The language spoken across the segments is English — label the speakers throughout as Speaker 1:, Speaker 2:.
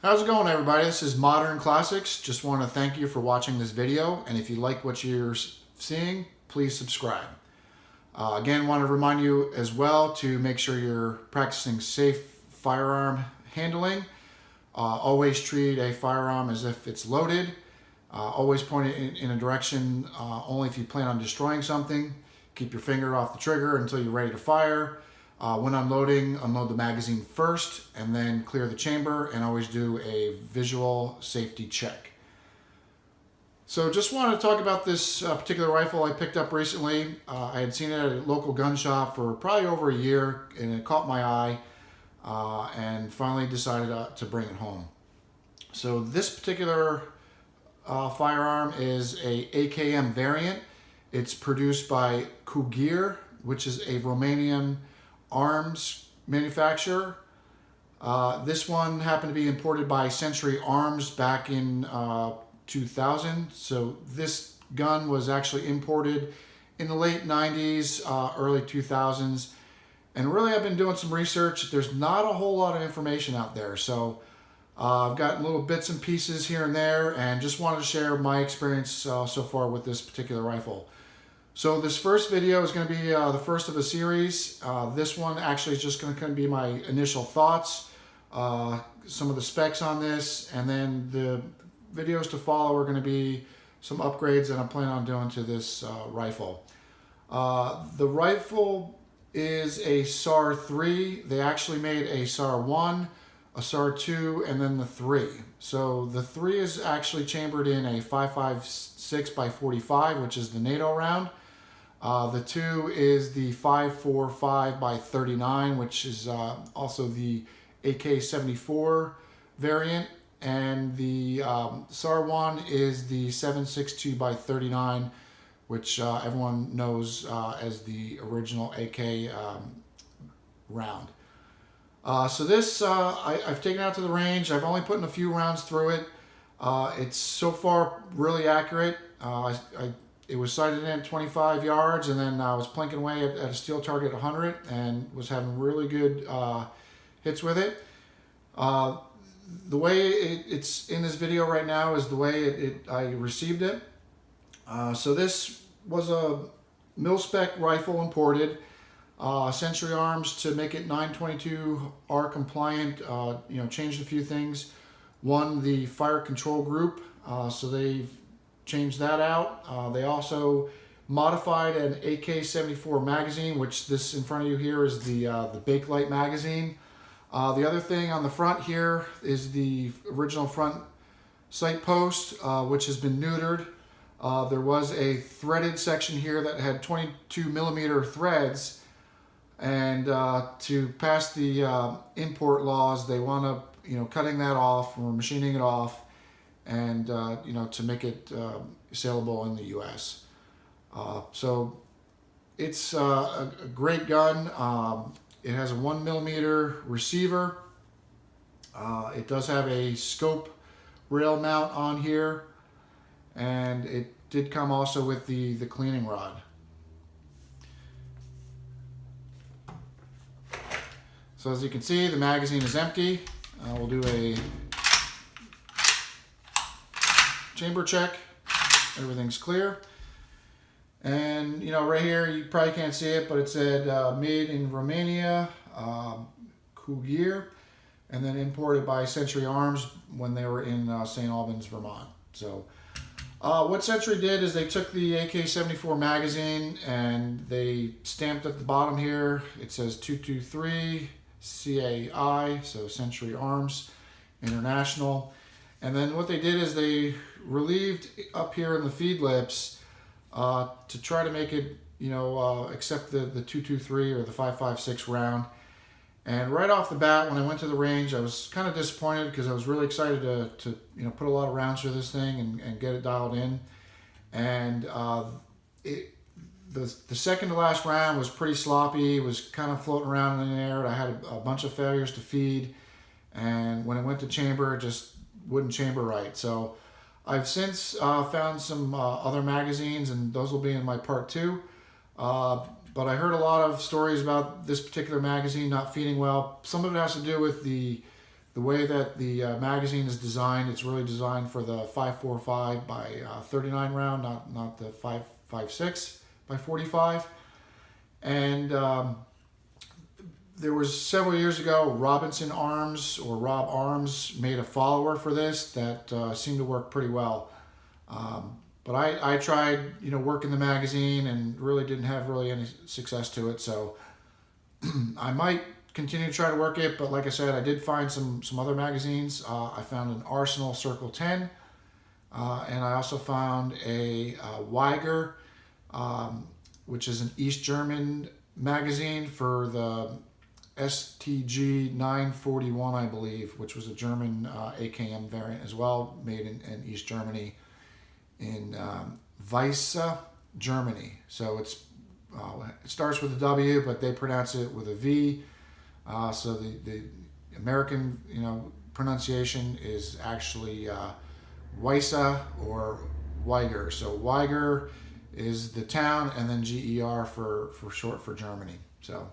Speaker 1: How's it going, everybody? This is Modern Classics. Just want to thank you for watching this video, and if you like what you're seeing, please subscribe. Again, want to remind you as well to make sure you're practicing safe firearm handling. Always treat a firearm as if it's loaded. Always point it in a direction only if you plan on destroying something. Keep your finger off the trigger until you're ready to fire. When unloading, unload the magazine first and then clear the chamber, and always do a visual safety check. So just wanted to talk about this particular rifle I picked up recently. I had seen it at a local gun shop for probably over a year, and it caught my eye, and finally decided to bring it home. So this particular firearm is a AKM variant. It's produced by Kugir, which is a Romanian arms manufacturer. This one happened to be imported by Century Arms back in 2000. So this gun was actually imported in the late 90s, early 2000s. And really, I've been doing some research. There's not a whole lot of information out there. So I've gotten little bits and pieces here and there, and just wanted to share my experience so far with this particular rifle. So this first video is going to be the first of a series. This one actually is just going to be my initial thoughts, some of the specs on this, and then the videos to follow are going to be some upgrades that I'm planning on doing to this rifle. The rifle is a SAR3. They actually made a SAR1, a SAR2, and then the 3. So the 3 is actually chambered in a 5.56 by 45, which is the NATO round. The 2 is the 5.45 by 39, which is also the AK-74 variant, and the SAR1 is the 7.62 by 39, which everyone knows as the original AK round. So this I've taken out to the range. I've only put in a few rounds through it. It's so far really accurate. It was sighted in at 25 yards, and then I was plinking away at a steel target 100 and was having really good hits with it. The way it's in this video right now is the way I received it. So this was a mil-spec rifle imported. Century Arms, to make it 922R compliant, changed a few things. One, the fire control group, so they've changed that out. They also modified an AK-74 magazine, which this in front of you here is the Bakelite magazine. The other thing on the front here is the original front sight post, which has been neutered. There was a threaded section here that had 22 millimeter threads, and to pass the import laws, they wound up cutting that off or machining it off, and to make it saleable in the US. So it's a great gun. It has a 1 millimeter receiver. It does have a scope rail mount on here, and it did come also with the cleaning rod. So as you can see, the magazine is empty. We'll do a chamber check. Everything's clear. And right here, you probably can't see it, but it said made in Romania, Kugir, and then imported by Century Arms when they were in St. Albans, Vermont. So what Century did is they took the AK-74 magazine and they stamped at the bottom here. It says 223 CAI, so Century Arms International. And then what they did is they relieved up here in the feed lips to try to make it, accept the 223 or the 5.56 round. And right off the bat, when I went to the range, I was kind of disappointed because I was really excited to put a lot of rounds through this thing and get it dialed in. And the second to last round was pretty sloppy. It was kind of floating around in the air. I had a bunch of failures to feed, and when it went to chamber, it just wouldn't chamber right. So I've since found some other magazines, and those will be in my part 2. But I heard a lot of stories about this particular magazine not feeding well. Some of it has to do with the The way that the magazine is designed, it's really designed for the 5.45 by 39 round, not the 5.56 by 45. And there was several years ago, Robinson Arms or Rob Arms made a follower for this that seemed to work pretty well. But I tried, working the magazine and really didn't have any success to it. So I might continue to try to work it. But like I said, I did find some other magazines. I found an Arsenal Circle 10, and I also found a Weiger, which is an East German magazine for the STG 941, I believe, which was a German AKM variant as well, made in East Germany, in Weisse, Germany. So it starts with a W, but they pronounce it with a V. So the American, pronunciation is actually Weisse or Weiger. So Weiger is the town, and then GER for short for Germany. So.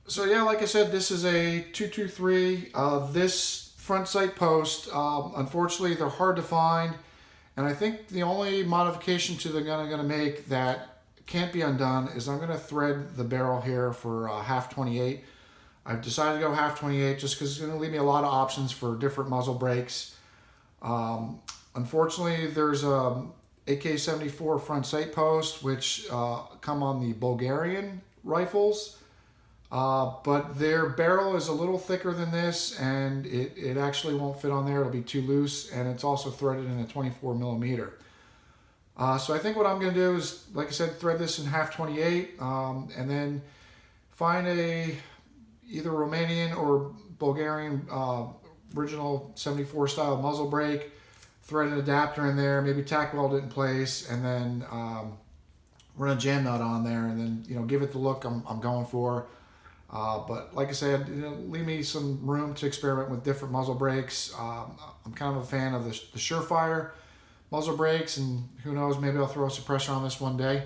Speaker 1: So yeah, like I said, this is a 223. This front sight post, unfortunately, they're hard to find, and I think the only modification to the gun I'm going to make that can't be undone is I'm going to thread the barrel here for half 28. I've decided to go half 28 just because it's going to leave me a lot of options for different muzzle brakes. Unfortunately, there's a AK-74 front sight post, which come on the Bulgarian rifles, but their barrel is a little thicker than this, and it actually won't fit on there. It'll be too loose, and it's also threaded in a 24 millimeter. So I think what I'm going to do is, like I said, thread this in half 28, and then find either Romanian or Bulgarian original 74 style muzzle brake, thread an adapter in there, maybe tack weld it in place, and then run a jam nut on there, and then give it the look I'm going for. But like I said, leave me some room to experiment with different muzzle brakes. I'm kind of a fan of the Surefire muzzle brakes, and who knows, maybe I'll throw a suppressor on this one day.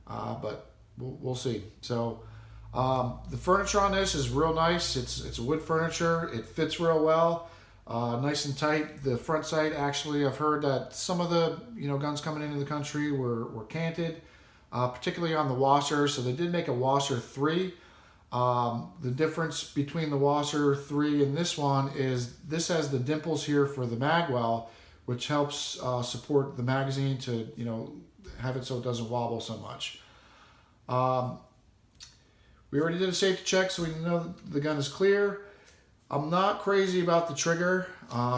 Speaker 1: But we'll see. So the furniture on this is real nice. It's wood furniture. It fits real well. Nice and tight. The front sight, actually, I've heard that some of the guns coming into the country were canted, particularly on the washer. So they did make a washer 3. The difference between the washer 3 and this one is this has the dimples here for the magwell, which helps support the magazine to have it so it doesn't wobble so much. We already did a safety check, so we know the gun is clear. I'm not crazy about the trigger.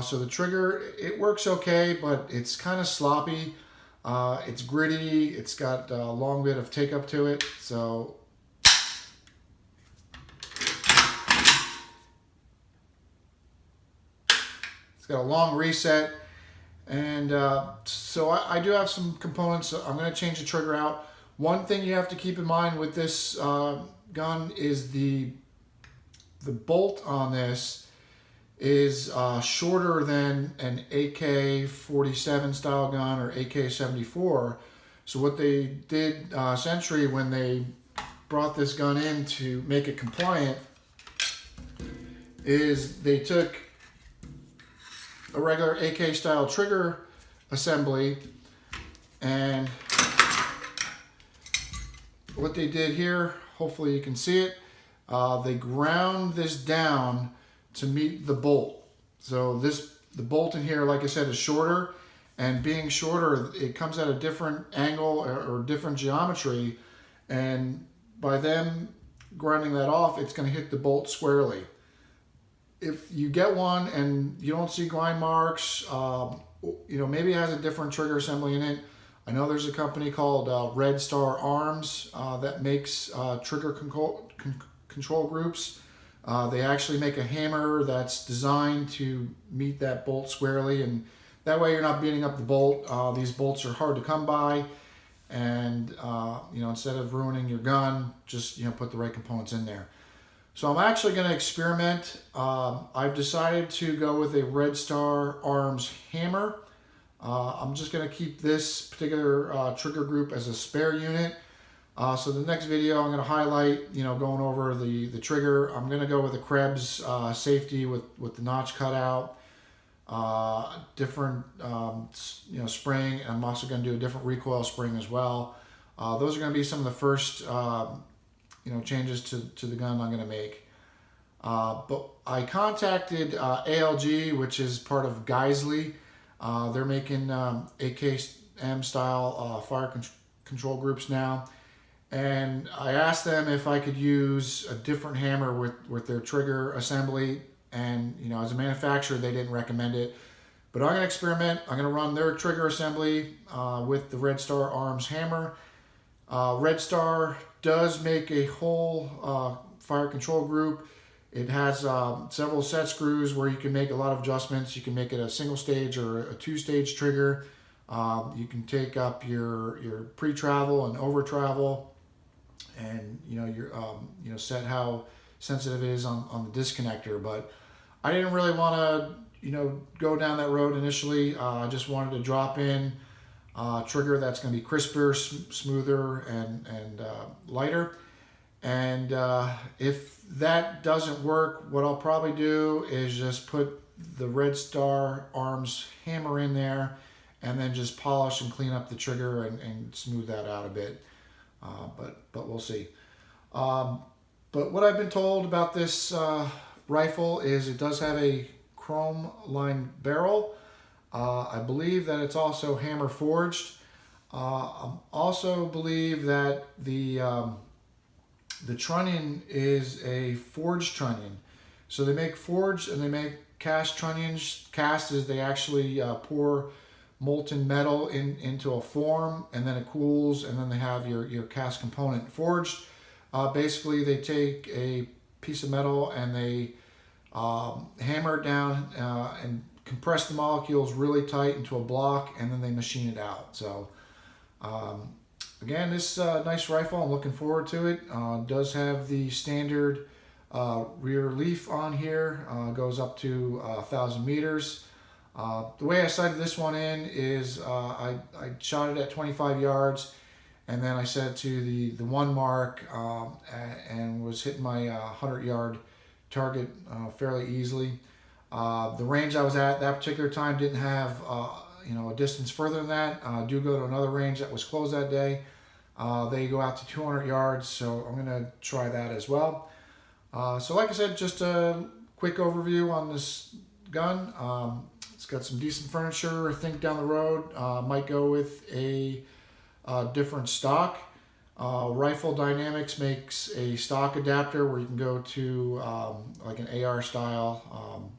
Speaker 1: So the trigger, it works okay, but it's kind of sloppy. It's gritty. It's got a long bit of take up to it. So it's got a long reset. And so I do have some components. I'm going to change the trigger out. One thing you have to keep in mind with this gun is the bolt on this is shorter than an AK-47 style gun or AK-74. So what they did Century, when they brought this gun in to make it compliant, is they took a regular AK style trigger assembly, and what they did here, hopefully you can see it, they ground this down to meet the bolt. So the bolt in here, like I said, is shorter, and being shorter, it comes at a different angle or different geometry, and by them grinding that off, it's going to hit the bolt squarely. If you get one and you don't see grind marks, maybe it has a different trigger assembly in it. I know there's a company called Red Star Arms that makes trigger control groups. They actually make a hammer that's designed to meet that bolt squarely, and that way you're not beating up the bolt. These bolts are hard to come by, and instead of ruining your gun, just put the right components in there. So I'm actually going to experiment. I've decided to go with a Red Star Arms hammer. I'm just going to keep this particular trigger group as a spare unit. So the next video I'm going to highlight, going over the trigger. I'm going to go with the Krebs safety with the notch cutout, different spring. I'm also going to do a different recoil spring as well. Those are going to be some of the first changes to the gun I'm going to make. But I contacted ALG, which is part of Geisley. They're making AKM style fire control groups now. And I asked them if I could use a different hammer with their trigger assembly. And, as a manufacturer, they didn't recommend it. But I'm going to experiment. I'm going to run their trigger assembly with the Red Star Arms hammer. Red Star does make a whole fire control group. It has several set screws where you can make a lot of adjustments. You can make it a single stage or a two-stage trigger. You can take up your pre-travel and over-travel, and your set how sensitive it is on the disconnector. But I didn't really want to go down that road initially. I just wanted to drop in trigger that's going to be crisper, smoother, and lighter. And if that doesn't work, what I'll probably do is just put the Red Star Arms hammer in there and then just polish and clean up the trigger and smooth that out a bit. But we'll see. But what I've been told about this rifle is it does have a chrome lined barrel. I believe that it's also hammer forged. I also believe that the trunnion is a forged trunnion. So they make forged and they make cast trunnions. Cast is they actually pour molten metal into a form, and then it cools, and then they have your cast component. Forged, basically they take a piece of metal and they hammer it down and compress the molecules really tight into a block, and then they machine it out. So again, this nice rifle, I'm looking forward to it. Does have the standard rear leaf on here. Goes up to 1,000 meters. The way I sighted this one in is I shot it at 25 yards, and then I set it to the 1 mark and was hitting my 100-yard target fairly easily. The range I was at that particular time didn't have a distance further than that. I do go to another range that was closed that day. They go out to 200 yards, so I'm going to try that as well. So like I said, just a quick overview on this gun. It's got some decent furniture. I think down the road might go with a different stock. Rifle Dynamics makes a stock adapter where you can go to like an AR style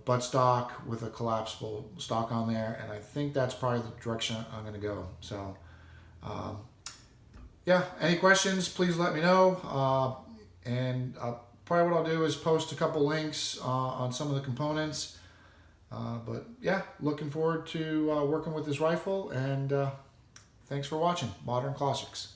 Speaker 1: butt stock with a collapsible stock on there, and I think that's probably the direction I'm going to go. So yeah, any questions, please let me know. And probably what I'll do is post a couple links on some of the components. But yeah, looking forward to working with this rifle, and thanks for watching Modern Classics.